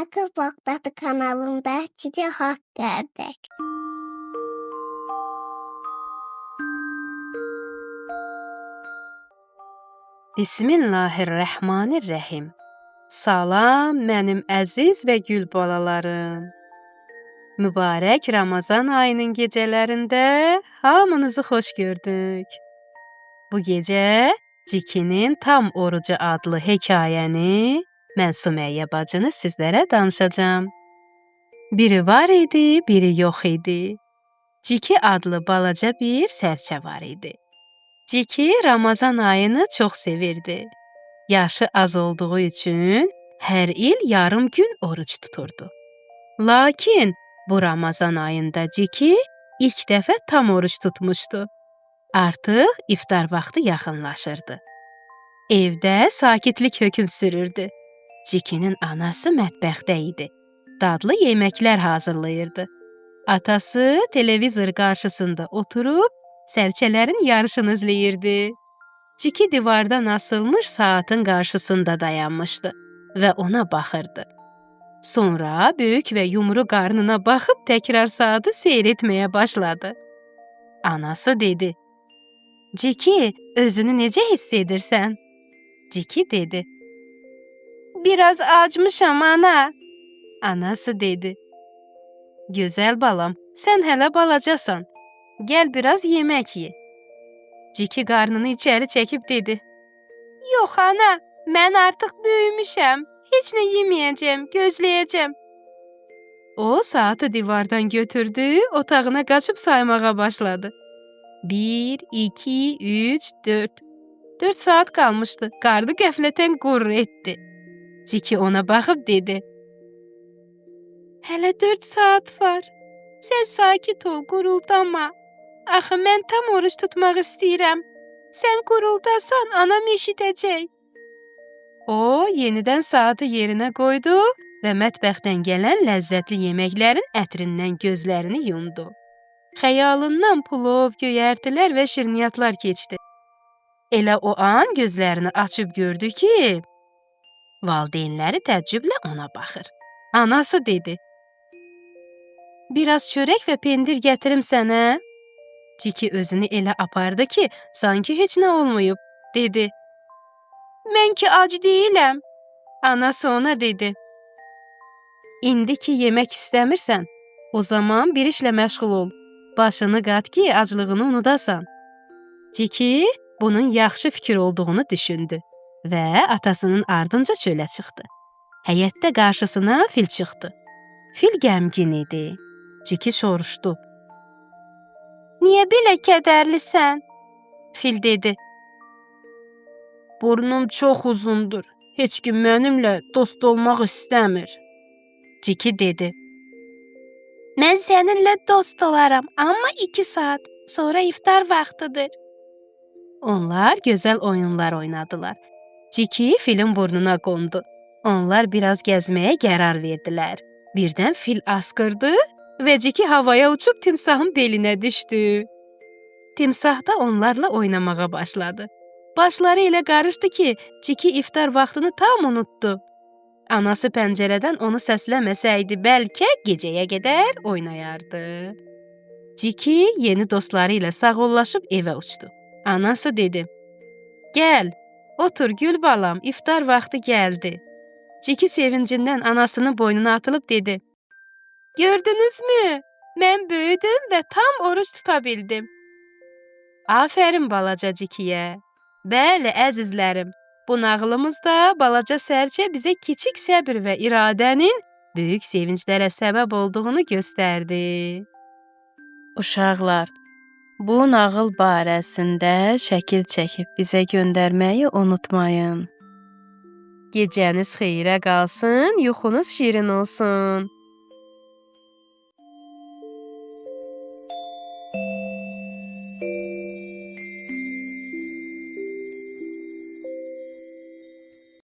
Akıl Bakdatı kanalında size hoş geldik. Bismillahirrahmanirrahim. Salam mənim əziz və gül balalarım. Mübarək Ramazan ayının gecələrində hamınızı xoş gördük. Bu gecə Cikinin Tam Orucu adlı hekayəni mən Sümeyyə bacını sizlərə danışacağam. Biri var idi, biri yox idi. Ciki adlı balaca bir sərçə var idi. Ciki Ramazan ayını çox sevirdi. Yaşı az olduğu üçün hər il yarım gün oruc tuturdu. Lakin bu Ramazan ayında Ciki ilk dəfə tam oruc tutmuşdu. Artıq iftar vaxtı yaxınlaşırdı. Evdə sakitlik hökm sürürdü. Cikinin anası mətbəxdə idi. Dadlı yeməklər hazırlayırdı. Atası televizor qarşısında oturub sərçələrin yarışını izləyirdi. Ciki divardan asılmış saatın qarşısında dayanmışdı və ona baxırdı. Sonra böyük və yumru qarnına baxıb təkrar saatı seyr etməyə başladı. Anası dedi: "Ciki, özünü necə hiss edirsən?" Ciki dedi: "Biraz acmışam, ana." Anası dedi: "Gözəl balam, sən hələ balacasan. Gəl biraz yemək ye." Ciki qarnını içəri çəkib dedi: "Yox ana, mən artıq böyümüşəm. Heç nə yeməyəcəm, gözləyəcəm." O saatı divardan götürdü, otağına qaçıb saymağa başladı. 1, 2, 3, 4. 4 saat qalmışdı. Qarnı qəflətən qurr etdi. Ciki ona baxıb dedi: "Hələ 4 saat var. Sən sakit ol, quruldama. Axı mən tam oruc tutmaq istəyirəm. Sən quruldasan, anam eşidəcək." O, yenidən saatı yerinə qoydu və mətbəxdən gələn ləzzətli yeməklərin ətrindən gözlərini yumdu. Xəyalından plov, göyərtilər və şirniyyatlar keçdi. Elə o an gözlərini açıb gördü ki, valideynləri təəccüblə ona baxır. Anası dedi: "Biraz çörək və pendir gətirim sənə." Ciki özünü elə apardı ki, sanki heç nə olmayıb, dedi: "Mən ki ac deyiləm." Anası ona dedi: "İndi ki yemək istəmirsən, o zaman bir işlə məşğul ol. Başını qat ki, aclığını unudasan." Ciki bunun yaxşı fikir olduğunu düşündü və atasının ardınca çölə çıxdı. Həyətdə qarşısına fil çıxdı. Fil qəmgin idi. Ciki soruşdu: "Niyə belə kədərlisən?" Fil dedi: "Burnum çox uzundur. Heç kim mənimlə dost olmaq istəmir." Ciki dedi: "Mən səninlə dost olaram, amma 2 saat. Sonra iftar vaxtıdır." Onlar gözəl oyunlar oynadılar. Ciki filin burnuna qondu. Onlar biraz gəzməyə qərar verdilər. Birdən fil asqırdı və Ciki havaya uçub timsahın belinə düşdü. Timsah da onlarla oynamağa başladı. Başları elə qarışdı ki, Ciki iftar vaxtını tam unutdu. Anası pəncərədən onu səsləməsəydi, bəlkə gecəyə qədər oynayardı. Ciki yeni dostları ilə sağollaşıb evə uçdu. Anası dedi: "Gəl, otur gül balam, iftar vaxtı gəldi." Ciki sevincindən anasının boynuna atılıb dedi: "Gördünüzmü? Mən böyüdüm və tam oruc tuta bildim." Afərin balaca Cikiyə. Bəli, əzizlərim, bu nağılımızda balaca sərçə bizə kiçik səbr və iradənin böyük sevinclərə səbəb olduğunu göstərdi. Uşaqlar, bu nağıl barəsində şəkil çəkib bizə göndərməyi unutmayın. Gecəniz xeyrə qalsın, yuxunuz şirin olsun.